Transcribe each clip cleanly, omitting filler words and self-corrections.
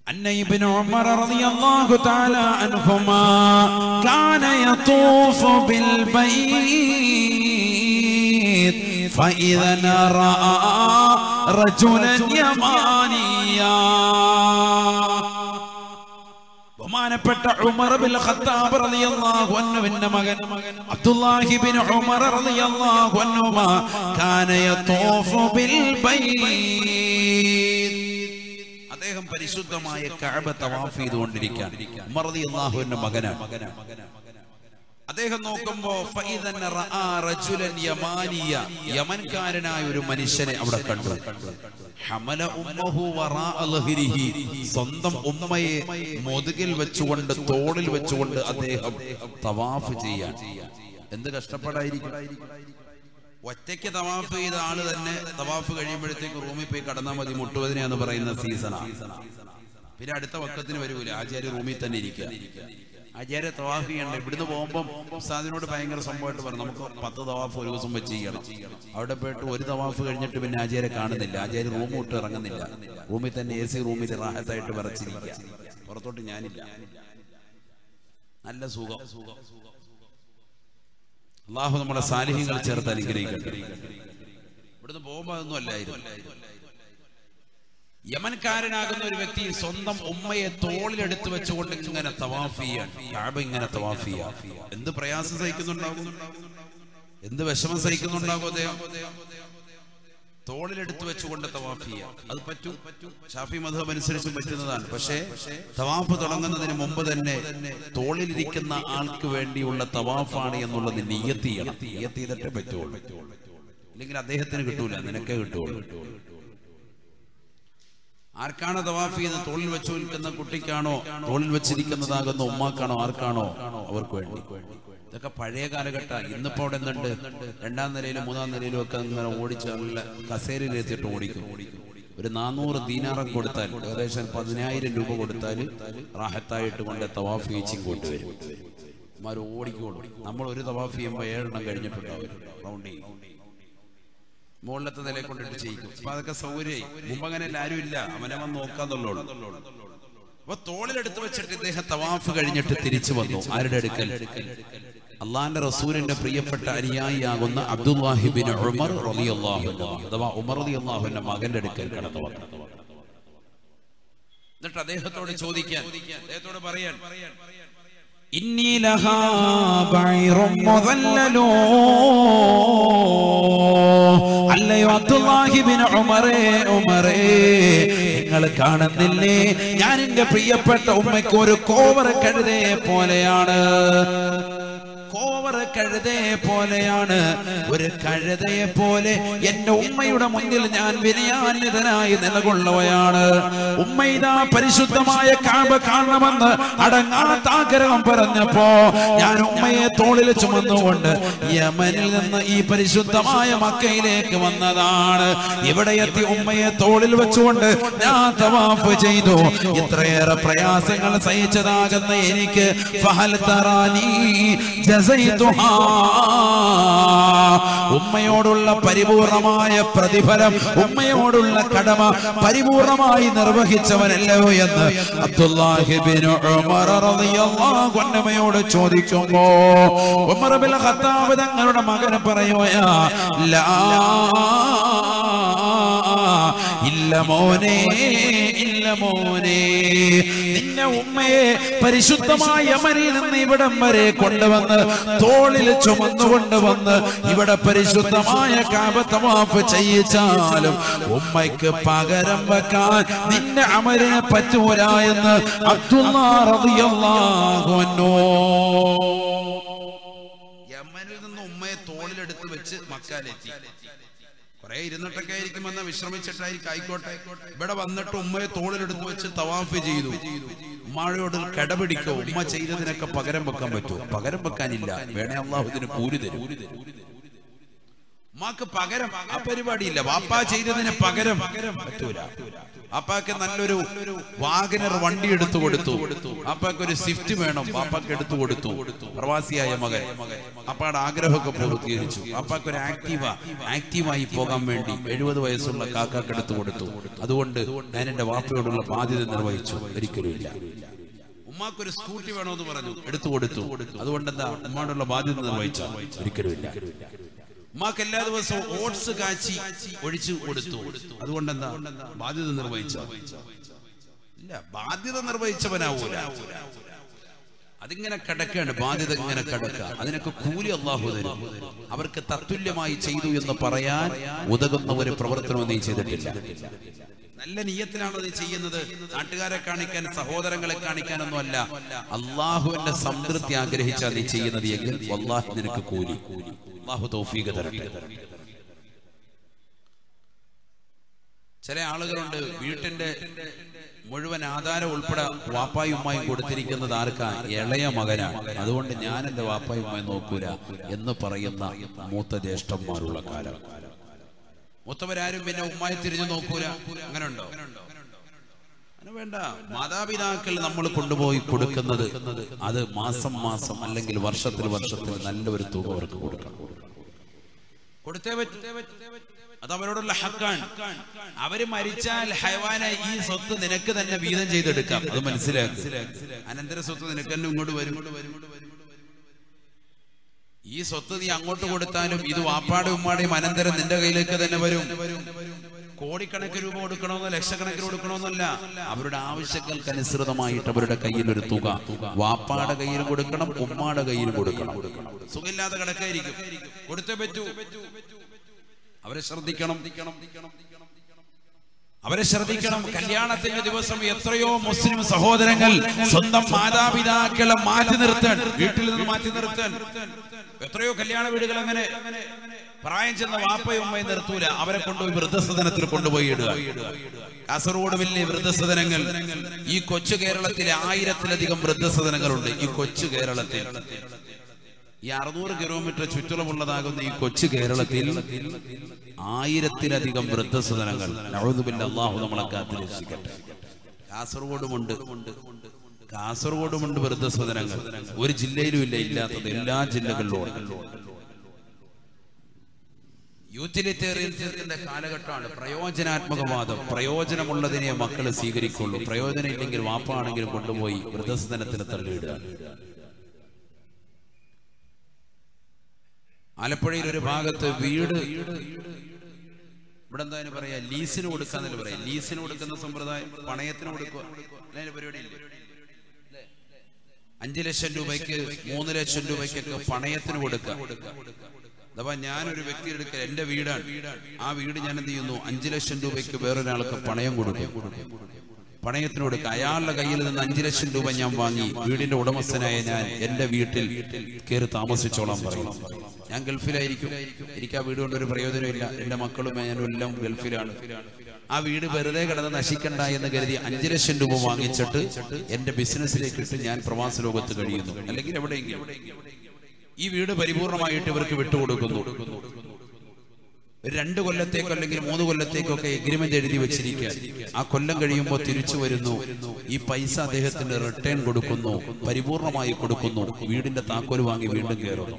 أن ابن عمر رضي الله تعالى عنهما كان يطوف بالبيت فإذا رأى رجلا يمانيا ബഹുമാനപ്പെട്ട Umar bin Khattab റളിയല്ലാഹു അൻഹുവിന്റെ മകൻ അബ്ദുല്ലാഹി ഇബ്നു ഉമർ റളിയല്ലാഹു അൻഹുമാ കാന യതൂഫു ബിൽ ബൈത്ത് അദ്ദേഹം പരിശുദ്ധമായ കഅബ തവാഫ് ചെയ്തുകൊണ്ടിരിക്കാൻ ഉമർ റളിയല്ലാഹു അൻഹുവിന്റെ മകനാണ്. അദ്ദേഹം നോക്കുമ്പോ ഫഇദൻ റആ റജുലൻ യമാനിയ യമൻകാരനായ ഒരു മനുഷ്യനെ അവിടെ കണ്ടു. ഹമല ഉമ്മഹു വറാഅ ലഹ്രിഹി സ്വന്തം ഉമ്മയെ മുതുകിൽ വെച്ചുകൊണ്ട് തോളിൽ വെച്ചുകൊണ്ട് അദ്ദേഹം തവാഫ് ചെയ്യാൻ. എന്ത് കഷ്ടപ്പാടായിരിക്കും. ഒറ്റയ്ക്ക് തവാഫ് ചെയ്ത ആള് തന്നെ തവാഫ് കഴിയുമ്പോഴത്തേക്ക് റൂമിൽ പോയി കടന്നാൽ മതി, മുട്ടുവതിനെന്ന് പറയുന്ന സീസണാണ്. പിന്നെ അടുത്ത വക്കത്തിന് വരൂല, ആചാര്യ റൂമിൽ തന്നെ ഇരിക്കുക. ആചാര്യ തവാഫ് ചെയ്യണ്ട. ഇവിടുന്ന് പോകുമ്പോൾ ഉസ്താദിനോട് ഭയങ്കര സംഭവമായിട്ട് പറഞ്ഞു, നമുക്ക് 10 തവാഫ് ഒരു ദിവസം വെച്ച് ചെയ്യണം. അവിടെ പോയിട്ട് ഒരു തവാഫ് കഴിഞ്ഞിട്ട് പിന്നെ ആചാര്യ കാണുന്നില്ല, ആചാര്യ റൂം വിട്ട് ഇറങ്ങുന്നില്ല, റൂമിൽ തന്നെ AC റൂമിൽ റാഹത്തായിട്ട് വിറച്ചിരിക്കുക. പുറത്തോട്ട് ഞാനില്ല. നല്ല സുഖം. അള്ളാഹു നമ്മുടെ സാലിഹ്യങ്ങൾ ചേർത്ത് അനുഗ്രഹിക്കട്ടെ. ഇവിടുന്ന് പോകുമ്പോൾ അതൊന്നും അല്ലായിരുന്നു. യമൻകാരനാകുന്ന ഒരു വ്യക്തി സ്വന്തം ഉമ്മയെ തോളിലെടുത്ത് വെച്ചുകൊണ്ട് ഇങ്ങനെ തവാഫ് ചെയ്യാൻ, കഅബ ഇങ്ങനെ തവാഫ് ചെയ്യാൻ. എന്ത് പ്രയാസം സഹിക്കുന്നുണ്ടാകും, എന്ത് വിഷമം സഹിക്കുന്നുണ്ടാകും. അദ്ദേഹം തോളിലെടുത്ത് വെച്ചുകൊണ്ട് തവാഫ് ചെയ്യാം. അത് പറ്റും, ഷാഫി മദ്ഹബ് അനുസരിച്ച് പറ്റുന്നതാണ്. പക്ഷേ തവാഫ് തുടങ്ങുന്നതിന് മുമ്പ് തന്നെ തോളിലിരിക്കുന്ന ആൾക്ക് വേണ്ടിയുള്ള തവാഫാണ് എന്നുള്ളത് നിയ്യത്ത് ചെയ്യണം. നിയ്യത്ത് ചെയ്തിട്ടേ പറ്റുള്ളൂ, ഇല്ലെങ്കിൽ അദ്ദേഹത്തിന് കിട്ടൂല, നിനക്കേ കിട്ടുള്ളൂ. ആർക്കാണോ തവാഫ് ചെയ്യുന്നത്, തോളിൽ വെച്ച് നിൽക്കുന്ന കുട്ടിക്കാണോ, തോളിൽ വെച്ചിരിക്കുന്നതാകുന്ന ഉമ്മാക്കാണോ, ആർക്കാണോ അവർക്ക് വേണ്ടി. ഇതൊക്കെ പഴയ കാലഘട്ടം. ഇന്നിപ്പോ അവിടെ എന്തുണ്ട്, 2ാം നിലയിലും 3ാം നിലയിലും ഒക്കെ ഇങ്ങനെ ഓടിച്ച് നല്ല കസേരയിലെത്തിയിട്ട് ഓടിക്കും. ഒരു 400 ദീനാറൊക്കെ കൊടുത്താൽ, ഏകദേശം 10,000 രൂപ കൊടുത്താൽ റാഹത്തായിട്ട് കൊണ്ട് തവാഫ് ചെയ്യിച്ചും കൊണ്ടുവരും. മാര് ഓടിക്കോളും. നമ്മൾ ഒരു തവാഫ് ചെയ്യുമ്പോൾ 7 എണ്ണം കഴിഞ്ഞിട്ടുണ്ടാവും. റൗണ്ട് ചെയ്യും, മുകളിലത്തെ നിലയെ കൊണ്ടിട്ട് ചെയ്യിക്കും. അപ്പൊ അതൊക്കെ സൗകര്യമായി. മുമ്പ് അങ്ങനെ എല്ലാവരും ഇല്ല, അവനെ വന്ന് നോക്കാന്നുള്ളൂ. അപ്പൊ തോളിലെടുത്ത് വെച്ചിട്ട് ഇദ്ദേഹം തവാഫ് കഴിഞ്ഞിട്ട് തിരിച്ചു വന്നു. ആരുടെ അടുക്കൽ? അള്ളാന്റെ റസൂലിന്റെ പ്രിയപ്പെട്ട അനുയായിയാകുന്ന അബ്ദുല്ലാഹി ഇബ്നു ഉമർ റളിയല്ലാഹു അൻഹു, അഥവാ ഉമർ റളിയല്ലാഹു അൻഹു മകന്റെ അടുക്കൽ കടന്നു വന്നു. എന്നിട്ട് അദ്ദേഹത്തോട് ചോദിക്കാൻ, അദ്ദേഹത്തോട് പറയാൻ, ഇന്നി ലഹാ ബൈറും മുദല്ലലൂ, അല്ലയോ അബ്ദുല്ലാഹി ഇബ്നു ഉമറേ, ഉമറേ നിങ്ങൾ കാണുന്നില്ലേ, ഞാൻ എന്റെ പ്രിയപ്പെട്ട ഉമ്മയ്ക്ക് ഒരു കോവർ കഴുതയെ പോലെയാണ്. കോവർ കഴുതയെ പോലെയാണ്. ഒരു കഴുതയെ പോലെ എന്റെ ഉമ്മയുടെ മുന്നിൽ ഞാൻ വിനയാന്വിതനായി നിലകൊള്ളുകയാണ്. ഉമ്മ ഇതാ പരിശുദ്ധമായ കഅബ കാണണമെന്ന് അടങ്ങാത്ത ആഗ്രഹം പറഞ്ഞപ്പോ ഞാൻ ഉമ്മയെ തോളിൽ ചുമന്നുകൊണ്ട് യമനിൽ നിന്ന് ഈ പരിശുദ്ധമായ മക്കയിലേക്ക് വന്നതാണ്. ഇവിടെ എത്തി ഉമ്മയെ തോളിൽ വെച്ചുകൊണ്ട് ഞാൻ തവാഫ് ചെയ്തു. ഇത്രയേറെ പ്രയാസങ്ങൾ സഹിച്ചതാകുന്ന എനിക്ക് ഫഹൽ തറാനി ജസൈതുഹാ, ഉമ്മയോടുള്ള പരിപൂർണമായ പ്രതിഫലം, ഉമ്മയോടുള്ള കടമ പരിപൂർണമായി നിർവഹിച്ചവനല്ലോ എന്ന് അബ്ദുല്ലാഹി ഇബ്നു ഉമർ റളിയല്ലാഹു അൻഹുയോട് ചോദിക്കുമ്പോ ഉമർ ബിൻ ഖത്താബ് തങ്ങളുടെ മകൻ പറയുകയാ, ലാ ഇല്ല മോനെ, ഇല്ല മോനെ, നിന്നെ ഉമ്മയെ പരിശുദ്ധമായ യമനിൽ നിന്ന് ഇവിടം വരെ കൊണ്ടുവന്ന് തോളിൽ ചുമന്നുകൊണ്ടുവന്ന് ഇവിടെ പരിശുദ്ധമായ കഅബ തവാഫ് ചെയ്യിച്ചാലും ഉമ്മയ്ക്ക് പകരം വെക്കാൻ നിന്റെ അമലിനെ പറ്റൂല എന്ന് അബ്ദുല്ലാഹ് റളിയല്ലാഹു അൻഹു. യമനിൽ നിന്ന് ഉമ്മയെ തോളിലെടുത്ത് വെച്ച് മക്കയിലെത്തി. കുറെ ഇരുന്നിട്ടൊക്കെ ആയിരിക്കും, വന്ന് വിശ്രമിച്ചിട്ടായിരിക്കും, ആയിക്കോട്ടെ. ഇവിടെ വന്നിട്ട് ഉമ്മയെ തോളിലെടുത്ത് വെച്ച് തവാഫ് ചെയ്തു. ഉമ്മയോട് കടപിടിക്കോ, ഉമ്മ ചെയ്തതിനൊക്കെ പകരം വെക്കാൻ പറ്റുമോ? പകരം വെക്കാനില്ല. വേണേ അള്ളാഹു ഇതിന് കൂലി തരും. ഉമ്മാക്ക് പകരം ആ പരിപാടിയില്ല. വാപ്പാ ചെയ്തതിന് പകരം പറ്റൂല. വാപ്പാക്ക് നല്ലൊരു വാഗനർ വണ്ടി എടുത്തു കൊടുത്തു. വാപ്പാക്ക് ഒരു സ്വിഫ്റ്റ് വേണം, വാപ്പാക്ക് എടുത്തു കൊടുത്തു. പ്രവാസിയായ മകൻ വാപ്പാടെ ആഗ്രഹമൊക്കെ പൂർത്തീകരിച്ചു. വാപ്പാക്ക് ഒരു ആക്റ്റീവായി പോകാൻ വേണ്ടി 70 വയസ്സുള്ള കാക്കാക്ക് എടുത്തു കൊടുത്തു. അതുകൊണ്ട് ഞാൻ എന്റെ വാപ്പയോടുള്ള ബാധ്യത നിർവഹിച്ചു. ഒരിക്കലും ഇല്ല. ഉമ്മാക്കൊരു സ്കൂട്ടി വേണമെന്ന് പറഞ്ഞു, എടുത്തു കൊടുത്തു. അതുകൊണ്ട് എന്താ ഉമ്മാടുള്ള ബാധ്യത നിർവഹിച്ച? ഒരിക്കലും ഇല്ല. ഉമ്മാക്ക് എല്ലാ ദിവസവും ഓട്സ് കാച്ചി ഒഴിച്ചു കൊടുത്തു. അതുകൊണ്ട് എന്താ ബാധ്യത നിർവഹിച്ച? ഇല്ല. ബാധ്യത നിർവഹിച്ചവനാവൂല. അതിങ്ങനെ കിടക്കാണ്, ബാധ്യത ഇങ്ങനെ കിടക്കുക. അതിനൊക്കെ കൂലി അല്ലാഹു തരും. അവർക്ക് തത്തുല്യമായി ചെയ്തു എന്ന് പറയാൻ ഉതകുന്ന ഒരു പ്രവർത്തനവും നീ ചെയ്തിട്ടില്ല. നല്ല നിയ്യത്തിലാണോ നീ ചെയ്യുന്നത്? നാട്ടുകാരെ കാണിക്കാൻ, സഹോദരങ്ങളെ കാണിക്കാനൊന്നും അല്ല. അള്ളാഹുവിന്റെ സംതൃപ്തി ആഗ്രഹിച്ചാൽ നീ ചെയ്യുന്നത് എങ്കിൽ വല്ലാഹി നിനക്ക് കൂലി. അല്ലാഹു തൗഫീഖ് തരട്ടെ. ചില ആളുകളുണ്ട് വീട്ടിന്റെ മുഴുവൻ ആധാരം ഉൾപ്പെടെ വാപ്പായും ഉമ്മായും കൊടുത്തിരിക്കുന്നത് ആർക്കാ? ഇളയ മകനാണ്. അതുകൊണ്ട് ഞാൻ എന്റെ വാപ്പായും ഉമ്മായും നോക്കൂല എന്ന് പറയുന്ന മൂത്ത ജ്യേഷ്ഠന്മാരുള്ള കാലം. മൂത്തവരാരും പിന്നെ ഉമ്മായി തിരിഞ്ഞു നോക്കൂല. അങ്ങനെ ഉണ്ടോ? അങ്ങനെ വേണ്ട. മാതാപിതാക്കൾ നമ്മൾ കൊണ്ടുപോയി കൊടുക്കുന്നത് അത് മാസം മാസം അല്ലെങ്കിൽ വർഷത്തിൽ നല്ലൊരു തുക അവർക്ക് കൊടുക്കണം. കൊടുത്തേ പറ്റും. അത് അവരോടുള്ള ഹക്കാണ്. അവര് മരിച്ചാൽ ഹൈവാനെ ഈ സ്വത്ത് നിനക്ക് തന്നെ വീതം ചെയ്തെടുക്കാം. അത് മനസ്സിലാക്കുക. അനന്തര സ്വത്ത് നിനക്ക് തന്നെ ഇങ്ങോട്ട് വരും. ഈ സ്വത്ത് നീ അങ്ങോട്ട് കൊടുത്താലും ഇത് വാപ്പാടെ ഉമ്മാടെയും അനന്തരം നിന്റെ കയ്യിലേക്ക് തന്നെ വരും. കോടിക്കണക്കിന് രൂപ കൊടുക്കണമെന്നോ ലക്ഷക്കണക്കിന് കൊടുക്കണമെന്നല്ല. അവരുടെ ആവശ്യങ്ങൾക്കനുസൃതമായിട്ട് അവരുടെ കയ്യിൽ ഒരു തുക വാപ്പാടെ കയ്യിൽ കൊടുക്കണം, ഉമ്മാടെ കയ്യിൽ കൊടുക്കണം. സുഖമില്ലാതെ കിടക്കായിരിക്കും, കൊടുത്തേ പറ്റൂ. അവരെ ശ്രദ്ധിക്കണം. കല്യാണത്തിന്റെ ദിവസം എത്രയോ മുസ്ലിം സഹോദരങ്ങൾ സ്വന്തം മാതാപിതാക്കളെ മാറ്റി നിർത്താൻ, വീട്ടിൽ നിന്ന് മാറ്റി നിർത്താൻ എത്രയോ കല്യാണ വീടുകൾ അങ്ങനെ പ്രായം ചെന്ന വാപ്പയും ഉമ്മയും നിർത്തൂല. അവരെ കൊണ്ടുപോയി വൃദ്ധസദനത്തിൽ കൊണ്ടുപോയി ഇടുക. കാസർഗോഡ് വലിയ വൃദ്ധസദനങ്ങൾ. ഈ കൊച്ചു കേരളത്തിലെ 1000-ലധികം വൃദ്ധസദനങ്ങളുണ്ട്. ഈ കൊച്ചു കേരളത്തിൽ ഈ 600 കിലോമീറ്റർ ചുറ്റളവുള്ളതാകുന്ന ഈ കൊച്ചു കേരളത്തിൽ 1000-ലധികം വൃദ്ധസദനങ്ങൾ. അല്ലാഹു നമ്മളെ കാത്തുരക്ഷിക്കട്ടെ. കാസർഗോഡുമുണ്ട് വൃദ്ധസദനങ്ങൾ. ഒരു ജില്ലയിലും ഇല്ല, ഇല്ലാത്തത് എല്ലാ ജില്ലകളിലും ഉണ്ട്. യൂട്ടിലിറ്റേറിയൻസിന്റെ കാലഘട്ടമാണ്. പ്രയോജനാത്മകവാദം. പ്രയോജനമുള്ളതിനെ മക്കള് സ്വീകരിക്കുള്ളൂ. പ്രയോജനം ഇല്ലെങ്കിൽ വാപ്പാണെങ്കിലും കൊണ്ടുപോയി വൃദ്ധസദനത്തിന് തള്ളിയിടുക. ആലപ്പുഴയിൽ ഒരു ഭാഗത്ത് വീട് ഇവിടെ എന്താ പറയാ, ലീസിന് കൊടുക്കാന്നല്ലേ പറയാം. ലീസിന് കൊടുക്കുന്ന സമ്പ്രദായം, പണയത്തിന് കൊടുക്കുക, അതിന് പരിപാടി ഇല്ല. 5 ലക്ഷം രൂപയ്ക്ക് 3 ലക്ഷം രൂപയ്ക്കൊക്കെ പണയത്തിന് കൊടുക്കുക. അഥവാ ഞാനൊരു വ്യക്തി എടുക്കുക, എന്റെ വീടാണ്, ആ വീട് ഞാൻ എന്ത് ചെയ്യുന്നു, 5 ലക്ഷം രൂപയ്ക്ക് വേറൊരാൾക്ക് പണയം കൊടുക്കും. പണയത്തിന് കൊടുക്കുക. അയാളുടെ കയ്യിൽ നിന്ന് 5 ലക്ഷം രൂപ ഞാൻ വാങ്ങി വീടിന്റെ ഉടമസ്ഥനായ ഞാൻ എന്റെ വീട്ടിൽ കയറി താമസിച്ചോളാൻ പറയും. ഞാൻ ഗൾഫിലായിരിക്കും, എനിക്ക് ആ വീട് കൊണ്ട് ഒരു പ്രയോജനമില്ല. എന്റെ മക്കളും ഞാനും എല്ലാം ഗൾഫിലാണ്. ആ വീട് വെറുതെ കിടന്ന് നശിക്കണ്ട എന്ന് കരുതി 5 ലക്ഷം രൂപ വാങ്ങിച്ചിട്ട് എന്റെ ബിസിനസ്സിലേക്ക് ഇട്ട് ഞാൻ പ്രവാസ ലോകത്ത് കഴിയുന്നു. അല്ലെങ്കിൽ എവിടെയെങ്കിലും ഈ വീട് പരിപൂർണമായിട്ട് ഇവർക്ക് വിട്ടുകൊടുക്കുന്നു. 2 കൊല്ലത്തേക്കോ അല്ലെങ്കിൽ 3 കൊല്ലത്തേക്കൊക്കെ എഗ്രിമെന്റ് എഴുതി വെച്ചിരിക്കുക. ആ കൊല്ലം കഴിയുമ്പോൾ തിരിച്ചു വരുന്നു. ഈ പൈസ അദ്ദേഹത്തിന് റിട്ടേൺ കൊടുക്കുന്നു, പരിപൂർണമായി കൊടുക്കുന്നു. വീടിന്റെ താക്കോല് വാങ്ങി വീണ്ടും കയറുന്നു.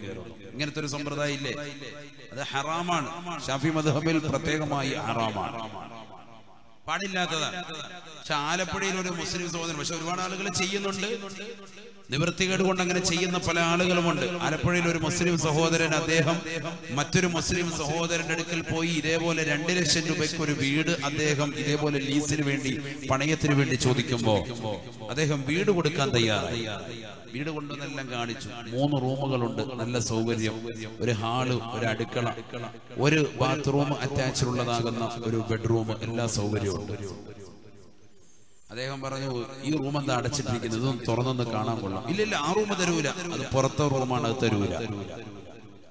ഇങ്ങനത്തെ ഒരു സമ്പ്രദായം ഇല്ലേ? അത് ഹറാമാണ്. ഷാഫി മദ്ഹബിൽ പ്രത്യേകമായി ഹറാമാണ്, പാടില്ലാത്തതാണ്. പക്ഷെ ആലപ്പുഴയിൽ ഒരു മുസ്ലിം സഹോദരൻ, പക്ഷെ ഒരുപാട് ആളുകൾ ചെയ്യുന്നുണ്ട്. നിവൃത്തികേട് കൊണ്ട് അങ്ങനെ ചെയ്യുന്ന പല ആളുകളുമുണ്ട്. ആലപ്പുഴയിൽ ഒരു മുസ്ലിം സഹോദരൻ, അദ്ദേഹം മറ്റൊരു മുസ്ലിം സഹോദരന്റെ അടുക്കൽ പോയി ഇതേപോലെ 2 ലക്ഷം രൂപയ്ക്ക് ഒരു വീട് അദ്ദേഹം ഇതേപോലെ ലീസിന് വേണ്ടി, പണയത്തിന് വേണ്ടി ചോദിക്കുമ്പോ അദ്ദേഹം വീട് കൊടുക്കാൻ തയ്യാറായി. വീട് കൊണ്ടുവന്നെല്ലാം കാണിച്ചു. 3 റൂമുകളുണ്ട്, നല്ല സൗകര്യം, ഒരു ഹാള്, ഒരു അടുക്കള, ഒരു ബാത്റൂം അറ്റാച്ച്ഡ് ഉള്ളതാകുന്ന ഒരു ബെഡ്റൂം, എല്ലാ സൗകര്യവും ഉണ്ട്. അദ്ദേഹം പറഞ്ഞു, ഈ റൂം എന്താ അടച്ചിട്ടിരിക്കുന്നത്, ഇതൊന്നും തുറന്നൊന്ന് കാണാൻ കൊള്ളാം. ഇല്ല, ആ റൂം തരൂല, അത് പുറത്തെ റൂമാണ്, അത് തരൂല.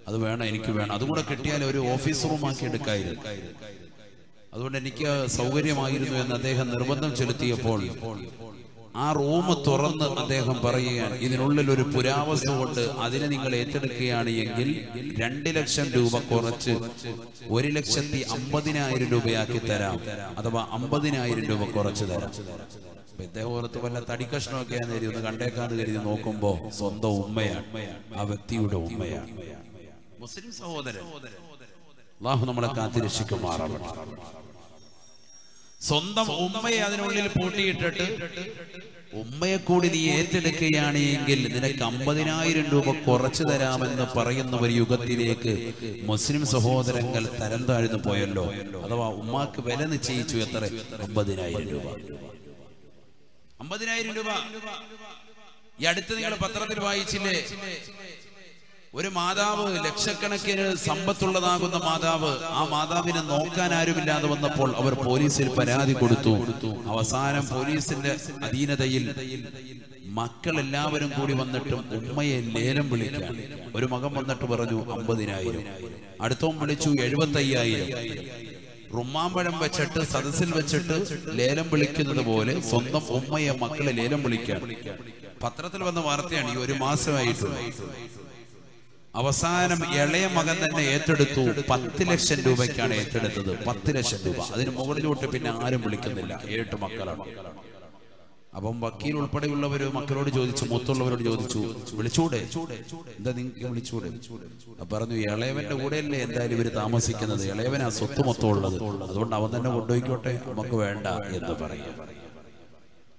അത് വേണം, എനിക്ക് വേണം. അതുകൂടെ കിട്ടിയാൽ ഒരു ഓഫീസ് റൂമാക്കി എടുക്കായിരുന്നു. അതുകൊണ്ട് എനിക്ക് സൗകര്യമായിരുന്നു എന്ന് അദ്ദേഹം നിർബന്ധം ചെലുത്തിയപ്പോൾ ആ റൂം തുറന്ന് അദ്ദേഹം പറയുകയാണ്, ഇതിനുള്ളിൽ ഒരു പുരാവസ്തു കൊണ്ട് അതിനെ നിങ്ങൾ ഏറ്റെടുക്കുകയാണ് എങ്കിൽ 2 ലക്ഷം രൂപ കുറച്ച് 1,50,000 രൂപയാക്കി തരാം, അഥവാ 50,000 രൂപ കുറച്ച് തരാം. ഇദ്ദേഹം ഓർത്ത് വല്ല തടിക്കഷ്ണമൊക്കെ കരുതി ഒന്ന് കണ്ടേക്കാന്ന് കരുതി നോക്കുമ്പോ സ്വന്തം ഉമ്മയാണ്, ആ വ്യക്തിയുടെ ഉമ്മയാണ്. മുസ്ലിം സഹോദരൻ, അല്ലാഹു നമ്മളെ കാത്തിരക്ഷിക്കുമാറാവട്ടെ. സ്വന്തം ഉമ്മയെ അതിനുള്ളിൽ പൂട്ടിയിട്ടിട്ട് ഉമ്മയെ കൂടി നീ ഏറ്റെടുക്കുകയാണ് എങ്കിൽ നിനക്ക് 50,000 രൂപ കുറച്ചു തരാമെന്ന് പറയുന്ന ഒരു യുഗത്തിലേക്ക് മുസ്ലിം സഹോദരങ്ങൾ തരം താഴ്ന്നു പോയല്ലോ. അഥവാ ഉമ്മാക്ക് വില നിശ്ചയിച്ചു. എത്ര? 50,000 രൂപ. 50,000 രൂപ. ഈ അടുത്ത് നിങ്ങൾ പത്രത്തിൽ വായിച്ചില്ലേ, ഒരു മാതാവ്, ലക്ഷക്കണക്കിന് സമ്പത്തുള്ളതാകുന്ന മാതാവ്, ആ മാതാവിനെ നോക്കാൻ ആരുമില്ലാതെ വന്നപ്പോൾ അവർ പോലീസിൽ പരാതി കൊടുത്തു. അവസാനം പോലീസിന്റെ അധീനതയിൽ മക്കൾ എല്ലാവരും കൂടി വന്നിട്ടും ഉമ്മയെ ലേലം വിളിക്കാൻ. ഒരു മകൻ വന്നിട്ട് പറഞ്ഞു 50,000, അടുത്തവൻ വിളിച്ചു 75,000. റുമ്മാമ്പഴം വെച്ചിട്ട് സദസ്സിൽ വെച്ചിട്ട് ലേലം വിളിക്കുന്നത് പോലെ സ്വന്തം ഉമ്മയെ മക്കളെ ലേലം വിളിക്കാൻ. പത്രത്തിൽ വന്ന വാർത്തയാണ്. ഈ 1 മാസമായിട്ടുള്ള അവസാനം ഇളയ മകൻ തന്നെ ഏറ്റെടുത്തു. 10 ലക്ഷം രൂപയ്ക്കാണ് ഏറ്റെടുത്തത്. 10 ലക്ഷം രൂപ. അതിന് മുകളിലോട്ട് പിന്നെ ആരും വിളിക്കുന്നില്ല. 7 മക്കളാണ്. അപ്പം വക്കീൽ ഉൾപ്പെടെയുള്ളവര് മക്കളോട് ചോദിച്ചു, മൂത്തുള്ളവരോട് ചോദിച്ചു, വിളിച്ചൂടെ, എന്താ നിങ്ങൾക്ക് വിളിച്ചൂടെ? പറഞ്ഞു, ഇളയവന്റെ കൂടെയല്ലേ എന്തായാലും ഇവര് താമസിക്കുന്നത്, ഇളയവനാ സ്വത്ത് മൊത്തം ഉള്ളത്, അതുകൊണ്ട് അവൻ തന്നെ കൊണ്ടുപോയിക്കോട്ടെ, നമുക്ക് വേണ്ട എന്ന് പറയാം.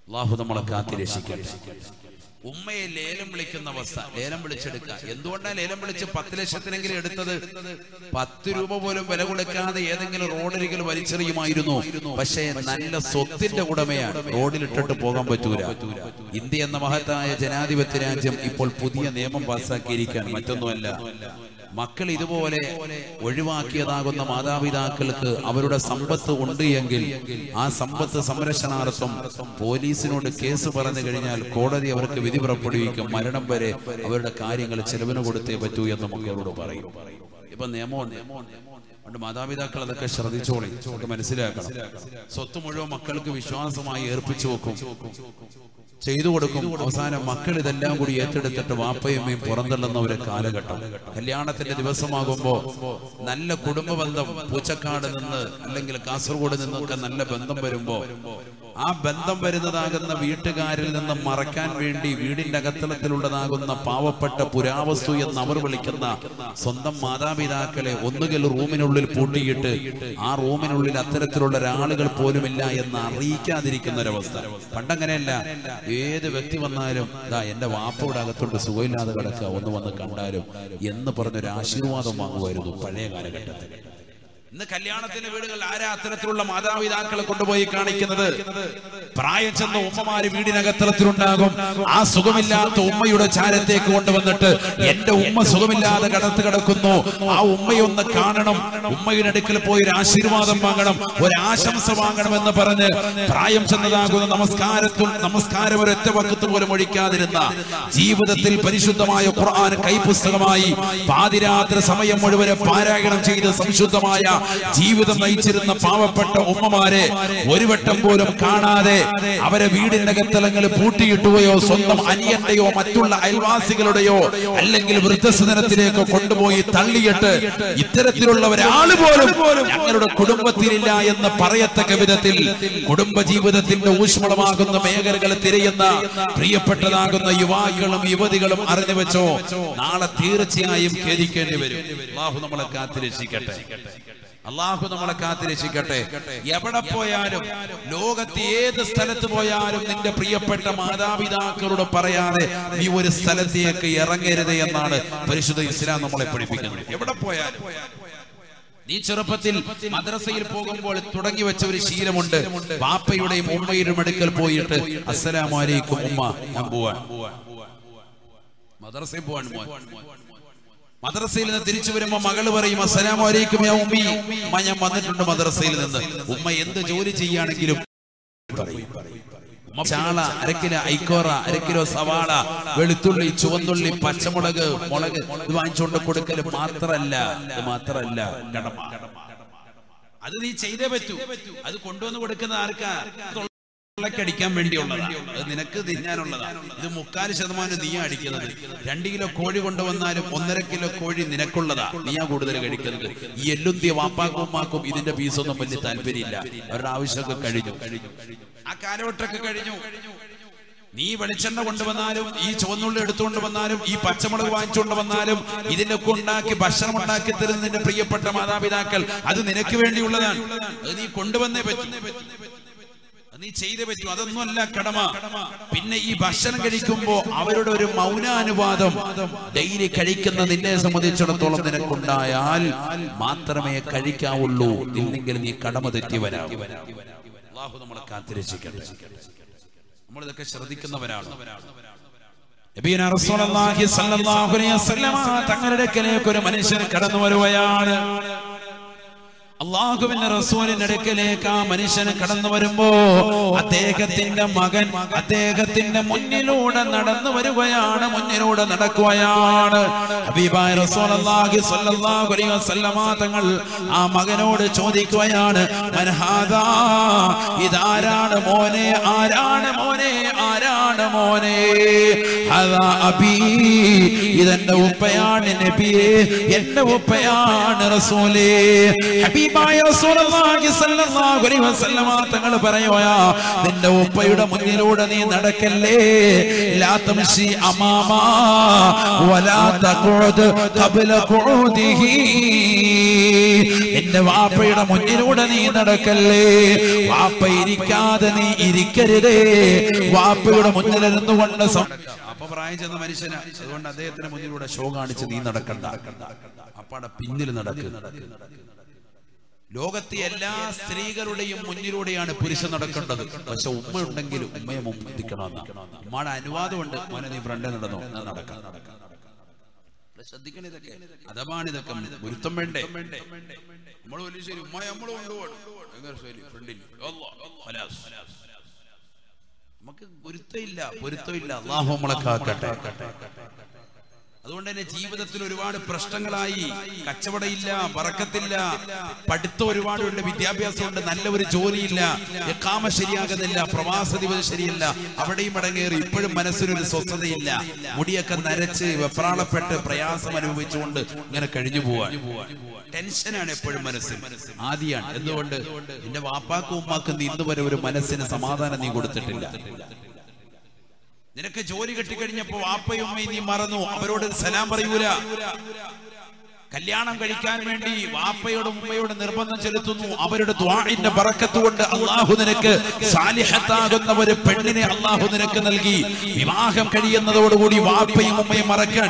അല്ലാഹു നമ്മളെ കാത്തിരക്ഷിക്കട്ടെ. ഉമ്മയെ ലേലം വിളിക്കുന്ന അവസ്ഥ, ലേലം വിളിച്ചെടുക്കുക. എന്തുകൊണ്ടാണ് ലേലം വിളിച്ച് 10 ലക്ഷത്തിനെങ്കിലും എടുത്തത്? 10 രൂപ പോലും വില കൊടുക്കാതെ ഏതെങ്കിലും റോഡരികിൽ വലിച്ചെറിയുമായിരുന്നു. പക്ഷേ നല്ല സ്വത്തിന്റെ ഉടമയാണ്, റോഡിലിട്ടിട്ട് പോകാൻ പറ്റൂല. ഇന്ത്യ എന്ന മഹത്തായ ജനാധിപത്യ രാജ്യം ഇപ്പോൾ പുതിയ നിയമം പാസാക്കിയിരിക്കാൻ. മറ്റൊന്നുമല്ല, മക്കൾ ഇതുപോലെ ഒഴിവാക്കിയതാകുന്ന മാതാപിതാക്കൾക്ക് അവരുടെ സമ്പത്ത് ഉണ്ട് എങ്കിൽ ആ സമ്പത്ത് സംരക്ഷണാർത്ഥം പോലീസിനോട് കേസ് പറഞ്ഞു കഴിഞ്ഞാൽ കോടതി അവർക്ക് വിധി പുറപ്പെടുവിക്കും. മരണം വരെ അവരുടെ കാര്യങ്ങൾ ചെലവിന് കൊടുത്തേ പറ്റൂ എന്ന് മക്കളോട് പറയും. ഇപ്പൊ നിയമമുണ്ട്. അതുകൊണ്ട് മാതാപിതാക്കൾ അതൊക്കെ ശ്രദ്ധിച്ചോളി, ഒക്കെ മനസ്സിലാക്കണം. സ്വത്ത് മുഴുവൻ മക്കൾക്ക് വിശ്വാസമായി ഏർപ്പിച്ചു വെക്കും, ചെയ്തു കൊടുക്കും. അവസാനം മക്കൾ ഇതെല്ലാം കൂടി ഏറ്റെടുത്തിട്ട് വാപ്പയമ്മയും പുറന്തള്ളുന്ന ഒരു കാലഘട്ടം. കല്യാണത്തിന്റെ ദിവസമാകുമ്പോ നല്ല കുടുംബ ബന്ധം, പൂച്ചക്കാട് നിന്ന് അല്ലെങ്കിൽ കാസർഗോഡ് നിന്നൊക്കെ നല്ല ബന്ധം വരുമ്പോ ആ ബന്ധം വരുന്നതാകുന്ന വീട്ടുകാരിൽ നിന്ന് മറക്കാൻ വേണ്ടി വീടിന്റെ അകത്തളത്തിലുള്ളതാകുന്ന പാവപ്പെട്ട പുരാവസ്തു എന്ന് അവർ വിളിക്കുന്ന സ്വന്തം മാതാപിതാക്കളെ ഒന്നുകിൽ റൂമിനുള്ളിൽ പൂട്ടിയിട്ട് ആ റൂമിനുള്ളിൽ അത്തരത്തിലുള്ള ഒരാളുകൾ പോലുമില്ല എന്ന് അറിയിക്കാതിരിക്കുന്ന ഒരവസ്ഥ. പണ്ടങ്ങനെയല്ല, ഏത് വ്യക്തി വന്നാലും ദാ എന്റെ വാപ്പയുടെ അകത്തോട്ട് സുഖമില്ലാതെ കിടക്കുക, ഒന്ന് വന്ന് കണ്ടാലും എന്ന് പറഞ്ഞൊരു ആശീർവാദം വാങ്ങുമായിരുന്നു പഴയ കാലഘട്ടത്തിൽ. ഇന്ന് കല്യാണത്തിന്റെ വീടുകൾ ആരാ അത്തരത്തിലുള്ള മാതാപിതാക്കളെ കൊണ്ടുപോയി കാണിക്കുന്നത്? പ്രായം ചെന്ന ഉമ്മമാര് വീടിനകത്തളത്തിലുണ്ടാകും. ആ സുഖമില്ലാത്ത ഉമ്മയുടെ ചാരത്തേക്ക് കൊണ്ടുവന്നിട്ട് എന്റെ ഉമ്മ സുഖമില്ലാതെ കിടക്കുന്നു, ആ ഉമ്മയൊന്ന് കാണണം, ഉമ്മയുടെ അടുക്കൽ പോയി ഒരു ആശീർവാദം വാങ്ങണം, ഒരാശംസ വാങ്ങണമെന്ന് പറഞ്ഞ് പ്രായം ചെന്നതാകുന്ന നമസ്കാരം ഒരൊറ്റ വക്കത്ത് പോലും ഒഴിക്കാതിരുന്ന, ജീവിതത്തിൽ പരിശുദ്ധമായ ഖുർആൻ കൈപുസ്തകമായി പാതിരാത്രി സമയം മുഴുവൻ പാരായണം ചെയ്ത് സംശുദ്ധമായ ജീവിതം നയിച്ചിരുന്ന പാവപ്പെട്ട ഉമ്മമാരെ ഒരു വട്ടം പോലും കാണാതെ അവരെ വീടിന്റെ അകത്തളങ്ങൾ പൂട്ടിയിട്ടുകയോ സ്വന്തം അനിയന്റെയോ മറ്റുള്ള അയൽവാസികളുടെയോ അല്ലെങ്കിൽ വൃദ്ധസദനത്തിലേക്കോ കൊണ്ടുപോയി തള്ളിയിട്ട് ഇത്തരത്തിലുള്ള ഒരാൾ പോലും ഞങ്ങളുടെ കുടുംബത്തിലില്ല എന്ന് പറയത്തക്ക വിധത്തിൽ കുടുംബ ജീവിതത്തിന്റെ ഊഷ്മളമാകുന്ന മേഖലകൾ തിരയുന്ന പ്രിയപ്പെട്ടതാകുന്ന യുവാക്കളും യുവതികളും അറിഞ്ഞു വെച്ചോ, നാളെ തീർച്ചയായും ഖേദിക്കേണ്ടി വരും. അല്ലാഹു നമ്മളെ കാത്തിരക്ഷിക്കട്ടെ. അല്ലാഹു നമ്മളെ കാത്തിരക്ഷിക്കട്ടെ. എവിടെ പോയാലും, ലോകത്ത് ഏത് സ്ഥലത്ത് പോയാലും നിന്റെ പ്രിയപ്പെട്ട മാതാപിതാക്കളോട് പറയാതെ നീ ഒരു സ്ഥലത്തേക്ക് ഇറങ്ങരുത് എന്നാണ് പരിശുദ്ധ ഇസ്ലാം നമ്മളെ പഠിപ്പിക്കുന്നത്. എവിടെ പോയാലും നീ ചെറുപ്പത്തിൽ മദ്രസയിൽ പോകുമ്പോൾ തുടങ്ങി വെച്ച ഒരു ശീലമുണ്ട്. വാപ്പയുടെയും ഉമ്മയുടെയും അടുക്കൽ പോയിട്ട് അസ്സലാമു അലൈക്കും ഉമ്മ, ഞാൻ പോവാൻ, മദ്രസയിൽ പോവാൻ. മദ്രസയിൽ നിന്ന് തിരിച്ചു വരുമ്പോ മകള് പറയും അസ്സലാമു അലൈക്കും യാ ഉമ്മി, ഉമ്മ ഞാൻ വന്നിട്ടുണ്ട് മദ്രസയിൽ നിന്ന്. ഉമ്മ എന്ത് ജോലി ചെയ്യുകയാണെങ്കിലും പറയും. ചാള, 1 കിലോ ഐക്കോറ, 1 കിലോ സവാള, വെളുത്തുള്ളി, ചുവന്നുള്ളി, പച്ചമുളക്, മുളക് ഇത് വാങ്ങിച്ചുകൊണ്ട് കൊടുക്കല് മാത്രല്ല കടമ. അത് നീ ചെയ്തേ പറ്റൂ. അത് കൊണ്ടുവന്ന് കൊടുക്കുന്ന ആർക്കാ? അടിക്കാൻ വേണ്ടിയുള്ളതാണ്, അത് നിനക്ക് തിന്നാനുള്ളതാണ്. ഇത് 3/4% നീയാ അടിക്കുന്നത്. 2 കിലോ കോഴി കൊണ്ടുവന്നാലും 1.5 കിലോ കോഴി നിനക്കുള്ളതാ, നീയാ കൂടുതൽ കഴിക്കുന്നത്. ഈ എല്ലുന്തിയ വാപ്പാക്കും ഉമ്മാക്കും ഇതിന്റെ പീസൊന്നും വലിയ താല്പര്യമില്ല. അവരുടെ ആവശ്യമൊക്കെ കഴിഞ്ഞു, ആ കാലഘട്ടമൊക്കെ കഴിഞ്ഞു. നീ വെളിച്ചെണ്ണ കൊണ്ടുവന്നാലും ഈ ചുവന്നുള്ളി എടുത്തുകൊണ്ട് വന്നാലും ഈ പച്ചമുളക് വാങ്ങിച്ചുകൊണ്ട് വന്നാലും ഇതിനൊക്കെ ഉണ്ടാക്കി ഭക്ഷണം ഉണ്ടാക്കി തരുന്ന നിന്റെ പ്രിയപ്പെട്ട മാതാപിതാക്കൾ, അത് നിനക്ക് വേണ്ടിയുള്ളതാണ്. അത് നീ കൊണ്ടുവന്നേ പറ്റും, നീ ചെയ്തേ പറ്റൂ. അതൊന്നുമല്ല കടമ. പിന്നെ ഈ ഭക്ഷണം കഴിക്കുമ്പോ അവരുടെ ഒരു മൗനാനുവാദം ഡെയിലി കഴിക്കുന്ന നിന്നെ സംബന്ധിച്ചിടത്തോളം നിനക്കുണ്ടായാൽ മാത്രമേ കഴിക്കാവുള്ളൂ. ഇല്ലെങ്കിൽ നീ കടമ തെറ്റി വരാം. അല്ലാഹു നമ്മളെ കാത്തിരക്ഷിക്കട്ടെ. നമ്മളിതൊക്കെ ശ്രദ്ധിക്കുന്നവരാണ്. നബിയുനാ റസൂലുള്ളാഹി സ്വല്ലല്ലാഹു അലൈഹി വസല്ലം തങ്ങളുടെ അടുക്കലേക്ക് ഒരു മനുഷ്യൻ കടന്നു വരുകയാണ്. അല്ലാഹുവിന്റെ റസൂലിന്റെ അടുക്കലേക്ക് ആ മനുഷ്യൻ കടന്നു വരുമ്പോ അദ്ദേഹത്തിന്റെ മകൻ അദ്ദേഹത്തിന്റെ മുന്നിലൂടെ നടന്നു വരികയാണ്, മുന്നിലൂടെ നടക്കുകയാണ്. ഹബീബായ റസൂലുള്ളാഹി സ്വല്ലല്ലാഹു അലൈഹി വസല്ലം തങ്ങൾ ആ മകനോട് ചോദിക്കുകയാണ്, മൻ ഹാദാ, ഇതാരാണ് മോനെ, ആരാണ് മോനെ, ആരാണ് മോനെ? ഹദാ അബീ, ഇതെന്റെ ഉപ്പയാണ് നബിയേ, എന്റെ ഉപ്പയാണ് റസൂലേ. തങ്ങൾ പറയുകയാ, നിന്റെ ഉപ്പയുടെ മുന്നിലൂടെ നീ നടക്കല്ലേ. ലാ തംശി അമാമാ വലാ തഖുദ് ഖബ്ല ഖുഊദിഹി, നിന്റെ വാപ്പയുടെ മുന്നിലൂടെ നീ നടക്കല്ലേ. വാപ്പ ഇരിക്കാതെ നീ ഇരിക്കരുതേ. വാപ്പയുടെ മുന്നിലിരുന്നു കൊണ്ട് അപ്പൊ പ്രായം ചെന്ന മനുഷ്യനാ, അതുകൊണ്ട് അദ്ദേഹത്തിന്റെ മുന്നിലൂടെ ഷോ കാണിച്ച് നീ നടക്കണ്ട, അപ്പാടെ പിന്നിൽ നടക്കുക. ലോകത്തെ എല്ലാ സ്ത്രീകളുടെയും മുന്നിലൂടെയാണ് പുരുഷൻ നടക്കേണ്ടത്. പക്ഷെ ഉമ്മ ഉണ്ടെങ്കിലും ഉമ്മയെ മുമ്പിക്കണം. ഉമ്മയുടെ അനുവാദമുണ്ട്, മോനെ നീ ഫ്രണ്ടേ നടന്നോ, നടക്കാം. ശ്രദ്ധിക്കണം, ഇതൊക്കെ അഥവാണ്. ഇതൊക്കെ ഗുരുത്വം വേണ്ടേ? നമ്മൾ വലിയ ശരി ഉമ്മ നമ്മൾ കൊണ്ടുപോകണം, നമുക്ക് ഗുരുത്വമില്ല, പൊരുത്തമില്ല. അല്ലാഹു നമ്മളെ കാക്കട്ടെ. അതുകൊണ്ട് തന്നെ ജീവിതത്തിൽ ഒരുപാട് പ്രശ്നങ്ങളായി. കച്ചവടമില്ല, ബറക്കത്തില്ല, പഠിത്തം ഒരുപാടുണ്ട്, വിദ്യാഭ്യാസമുണ്ട്, നല്ല ഒരു ജോലിയില്ല, ഇഖാമ ശരിയാകുന്നില്ല, പ്രവാസ ദിവസം ശരിയല്ല, അവിടെയും മടങ്ങേറി. ഇപ്പോഴും മനസ്സിനൊരു സ്വസ്ഥതയില്ല, മുടിയൊക്കെ നരച്ച് വെപ്രാളപ്പെട്ട് പ്രയാസം അനുഭവിച്ചുകൊണ്ട് ഇങ്ങനെ കഴിഞ്ഞു പോവാൻ. ടെൻഷനാണ് എപ്പോഴും മനസ്സിൽ, ആദിയാണ്. എന്തുകൊണ്ട്? നിന്റെ വാപ്പാക്കും ഉമ്മാക്കും ഇന്ന് വരെ ഒരു മനസ്സിന് സമാധാനം നീ കൊടുത്തിട്ടില്ല. നിനക്ക് ജോലി കെട്ടിക്കഴിഞ്ഞപ്പോ വാപ്പയും ഉമ്മയും നീ മറന്നു, അവരോട് സലാം പറയൂല. കല്യാണം കഴിക്കാൻ വേണ്ടി വാപ്പയോടും ഉമ്മയോട് നിർബന്ധം ചെലുത്തുന്നു. അവരുടെ ദുആഇന്റെ ബറക്കത്ത് കൊണ്ട് അല്ലാഹു നിനക്ക് സാലിഹത്താകുന്ന ഒരു പെണ്ണിനെ അല്ലാഹു നിനക്ക് നൽകി. വിവാഹം കഴിയുന്നതോടുകൂടി വാപ്പയും ഉമ്മയും മറക്കാൻ,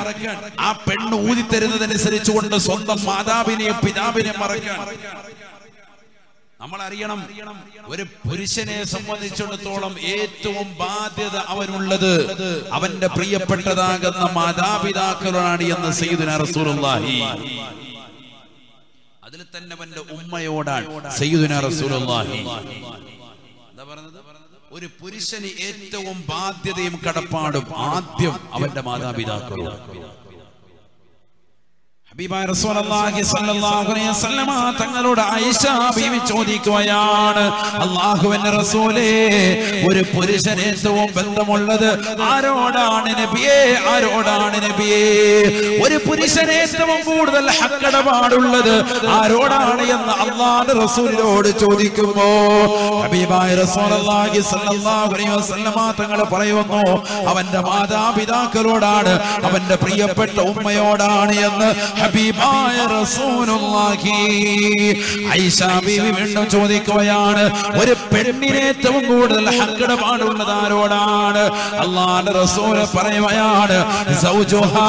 ആ പെണ്ണ് ഊതിത്തരുന്നതനുസരിച്ച് കൊണ്ട് സ്വന്തം മാതാവിനെയും പിതാവിനെയും മറക്കാൻ. നമ്മൾ അറിയണം, ഒരു പുരുഷനെ സംബന്ധിച്ചിടത്തോളം ഏറ്റവും ബാധ്യത അവനുള്ളത് അവന്റെ പ്രിയപ്പെട്ടതാകുന്ന മാതാപിതാക്കളാണ് എന്ന് സയ്യിദുനാ റസൂലുള്ളാഹി. അതിൽ തന്നെ അവന്റെ ഉമ്മയോടാണ് സയ്യിദുനാ റസൂലുള്ളാഹി. എന്താ പറഞ്ഞത്? ഒരു പുരുഷന് ഏറ്റവും ബാധ്യതയും കടപ്പാടും ആദ്യം അവന്റെ മാതാപിതാക്കളോട്. ഹബീബായ റസൂലുള്ളാഹി സ്വല്ലല്ലാഹു അലൈഹി വസല്ലം തങ്ങളോട് ആയിഷ ബീവി ചോദിക്കുകയാണ്, അല്ലാഹുവിന്റെ റസൂലേ, ഒരു പുരുഷന് ഏറ്റവും ബന്ധമുള്ളത് ആരോടാണ് നബിയേ, ആരോടാണ് നബിയേ? ഒരു പുരുഷന് ഏറ്റവും കൂടുതൽ ഹക്കിടപാടുള്ളത് ആരോടാണ് എന്ന് അല്ലാഹുവിന്റെ റസൂലിനോട് ചോദിക്കുമ്പോ ഹബീബായ റസൂലുള്ളാഹി സ്വല്ലല്ലാഹു അലൈഹി വസല്ലം തങ്ങൾ പറയുന്നു, അവന്റെ മാതാപിതാക്കളോടാണ്, അവന്റെ പ്രിയപ്പെട്ട ഉമ്മയോടാണ് എന്ന് ഹബീബായ റസൂലുള്ളാഹി. ആയിഷ ബീവി വീണ്ടും ചോദിക്കുകയാണ്, ഒരു പെണ്ണിന് ഏറ്റവും കൂടുതൽ ഹക്കിടപാടുള്ളത് ആരോടാണ്? അല്ലാഹുവിന്റെ റസൂൽ പറയുകയാണ്, സൗജുഹാ,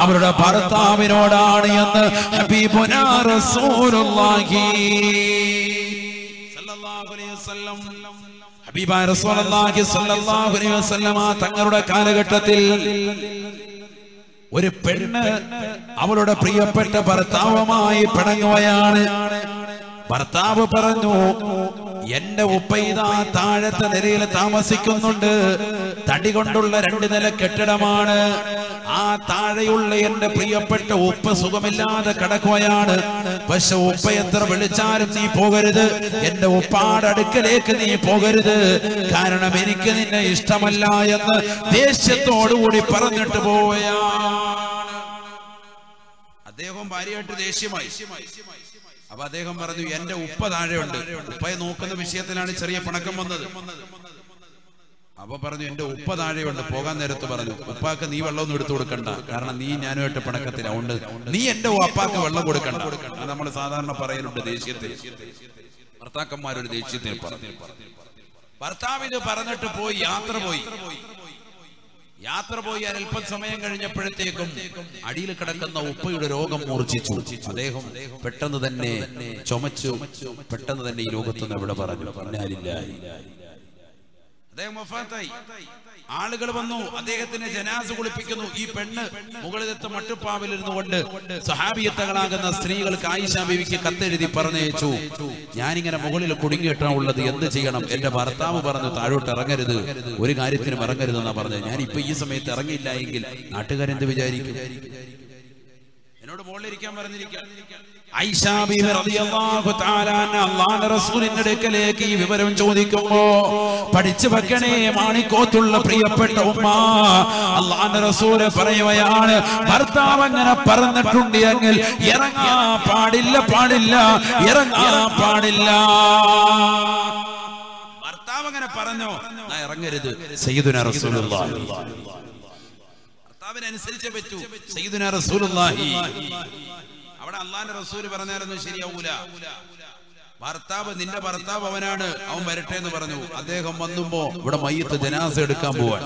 അവരുടെ ഭർത്താവിനോടാണ് എന്ന് ഹബീബുനാ റസൂലുള്ളാഹി സല്ലല്ലാഹു അലൈഹി വസല്ലം. ഹബീബായ റസൂലുള്ളാഹി സല്ലല്ലാഹു അലൈഹി വസല്ലം തങ്ങളുടെ കാലഘട്ടത്തിൽ ഒരു പെണ്ണ് അവളുടെ പ്രിയപ്പെട്ട ഭർത്താവുമായി പിണങ്ങുകയാണ്. ഭർത്താവ് പറഞ്ഞു, എന്റെ ഉപ്പ ഇതാ താഴത്തെ നിലയിൽ താമസിക്കുന്നുണ്ട്. തടി കൊണ്ടുള്ള 2 നില കെട്ടിടമാണ്. ആ താഴെയുള്ള എന്റെ പ്രിയപ്പെട്ട ഉപ്പ സുഖമില്ലാതെ കിടക്കുകയാണ്. പക്ഷെ ഉപ്പ എത്ര വിളിച്ചാലും നീ പോകരുത്, എന്റെ ഉപ്പാടെ അടുക്കലേക്ക് നീ പോകരുത്, കാരണം എനിക്ക് നിന്നെ ഇഷ്ടമല്ല എന്ന് ദേഷ്യത്തോടുകൂടി പറഞ്ഞിട്ട് പോവുകയാണ്. അദ്ദേഹം ഭാര്യയായിട്ട് ദേഷ്യമായി. അപ്പൊ അദ്ദേഹം പറഞ്ഞു, എന്റെ ഉപ്പ താഴെയുണ്ട്. ഉപ്പയെ നോക്കുന്ന വിഷയത്തിലാണ് ചെറിയ പിണക്കം വന്നത്. അപ്പൊ പറഞ്ഞു, എന്റെ ഉപ്പ താഴെയുണ്ട്. പോകാൻ നേരത്ത് പറഞ്ഞു, ഉപ്പാക്ക് നീ വെള്ളമൊന്നും എടുത്തു കൊടുക്കണ്ട, കാരണം നീ ഞാനുമായിട്ട് പിണക്കത്തിലുണ്ട്, നീ എന്റെ ഉപ്പാക്ക് വെള്ളം കൊടുക്കണ്ട. നമ്മൾ സാധാരണ പറയലുണ്ട് ദേഷ്യത്തിൽ, ഭർത്താക്കന്മാരൊരു ദേഷ്യത്തിൽ പറഞ്ഞു. ഭർത്താവിന് പറഞ്ഞിട്ട് പോയി, യാത്ര പോയി അല്പം സമയം കഴിഞ്ഞപ്പോഴത്തേക്കും അടിയിൽ കിടക്കുന്ന ഉപ്പയുടെ രോഗം മൂർച്ഛിച്ചു. അദ്ദേഹം പെട്ടെന്ന് തന്നെ ചുമച്ചു, പെട്ടെന്ന് തന്നെ ഈ ലോകത്തുനിന്ന് ഇവിടെ പറഞ്ഞു. അദ്ദേഹം വഫാത്തായി. ആളുകൾ വന്നു, അദ്ദേഹത്തിന് ജനാസ കുളിപ്പിക്കുന്നു. ഈ പെണ്ണ് മുകളിലത്തെ മട്ടുപ്പാവിലിരുന്നു കൊണ്ട് സഹാബിയത്തകളാകുന്ന സ്ത്രീകൾക്ക് ആയിഷ ബീവിക്ക് കത്തെഴുതി പറഞ്ഞയച്ചു, ഞാനിങ്ങനെ മുകളിൽ കുടുങ്ങിയിട്ടാണുള്ളത്, എന്ത് ചെയ്യണം? എന്റെ ഭർത്താവ് പറഞ്ഞു താഴോട്ട് ഇറങ്ങരുത്, ഒരു കാര്യത്തിനും ഇറങ്ങരുതെന്നാ പറഞ്ഞത്. ഞാൻ ഇപ്പൊ ഈ സമയത്ത് ഇറങ്ങിയില്ല എങ്കിൽ നാട്ടുകാരെന്ത് വിചാരിക്കും? എന്നോട് മുകളിലിരിക്കാൻ പറഞ്ഞിരിക്കാം. ആയിഷ ബീവി റളിയല്ലാഹു തആല അൻഹ അല്ലാഹുവിന്റെ റസൂലിന്റെ അടുക്കലേക്ക് ഈ വിവരം ചോദിക്കുമ്പോ, പഠിച്ചു വെക്കണേ മാണിക്കോത്തുള്ള പ്രിയപ്പെട്ട ഉമ്മ, അല്ലാഹുവിന്റെ റസൂൽ പറയുകയാണ്, ഭർത്താവ് അങ്ങനെ പറഞ്ഞിട്ടുണ്ട് എങ്കിൽ ഇറങ്ങാൻ പാടില്ല, ഇറങ്ങാൻ പാടില്ല. ഭർത്താവ് അങ്ങനെ പറഞ്ഞോ, ഇറങ്ങരുത്. സയ്യിദുനാ റസൂലുള്ളാഹി ഭർത്താവിനനുസരിച്ചേ പറ്റൂ. സയ്യിദുനാ റസൂലുള്ളാഹി അവിടെ അല്ലാഹുവിന്റെ റസൂൽ പറഞ്ഞാലൊന്നും ശരിയാവൂല. ഭർത്താവ്, നിന്റെ ഭർത്താവ് അവനാണ്, അവൻ വരട്ടെ എന്ന് പറഞ്ഞു. അദ്ദേഹം വന്നുമ്പോ ഇവിടെ മയ്യത്ത് ജനാസ എടുക്കാൻ പോവാൻ.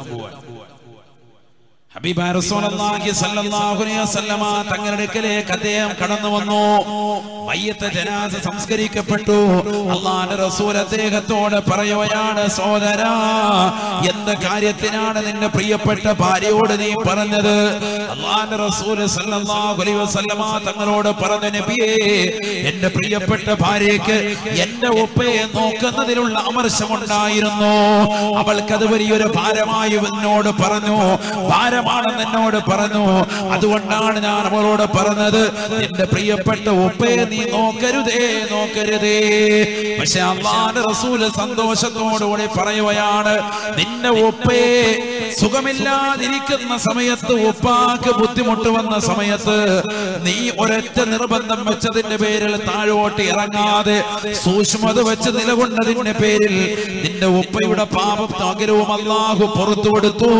ഹബീബായ റസൂലുള്ളാഹി സ്വല്ലല്ലാഹു അലൈഹി വസല്ലമ തങ്ങളുടെ അടുക്കലേക്ക് അദ്ദേഹം കടന്നു വന്നു. മയ്യത്ത് ജനാസ സംസ്കരിക്കപ്പെട്ടു. അല്ലാഹുവിന്റെ റസൂൽ അദ്ദേഹത്തോട് പറയുകയാണ്, സഹോദരാ, എന്ത് കാര്യത്തിനാണ് നിന്റെ പ്രിയപ്പെട്ട ഭാര്യയോട് നീ പറഞ്ഞത്? അല്ലാഹുവിന്റെ റസൂൽ സ്വല്ലല്ലാഹു അലൈഹി വസല്ലമ തങ്ങളോട് പറഞ്ഞു, നബിയേ, എന്റെ പ്രിയപ്പെട്ട ഭാര്യയ്ക്ക് എന്റെ ഉപ്പയെ നോക്കുന്നതിലുള്ള അമർശമുണ്ടായിരുന്നു. അവൾക്കത് വലിയൊരു ഭാരമായി എന്നോട് പറഞ്ഞു, ഭാരമാണെന്ന് എന്നോട് പറഞ്ഞു. അതുകൊണ്ടാണ് ഞാൻ അവളോട് പറഞ്ഞത്, എന്റെ പ്രിയപ്പെട്ട ഉപ്പയെ നീ നോക്കരുതേ. പക്ഷെ അല്ലാഹുവിന്റെ റസൂൽ സന്തോഷത്തോടുകൂടി പറയുകയാണ്, നിന്റെ ഉപ്പയെ സുഖമില്ലാതിരിക്കുന്ന സമയത്ത്, ഉപ്പാക്ക് ബുദ്ധിമുട്ട് വന്ന സമയത്ത് നീ ഒരൊറ്റ നിർബന്ധം വെച്ചതിന്റെ പേരിൽ താഴോട്ട് ഇറങ്ങാതെ സൂക്ഷ്മത വെച്ച് നിലകൊണ്ടതിന്റെ പേരിൽ നിന്റെ ഉപ്പയുടെ പാപം അകലവും അല്ലാഹു പുറത്തു കൊടുത്തു.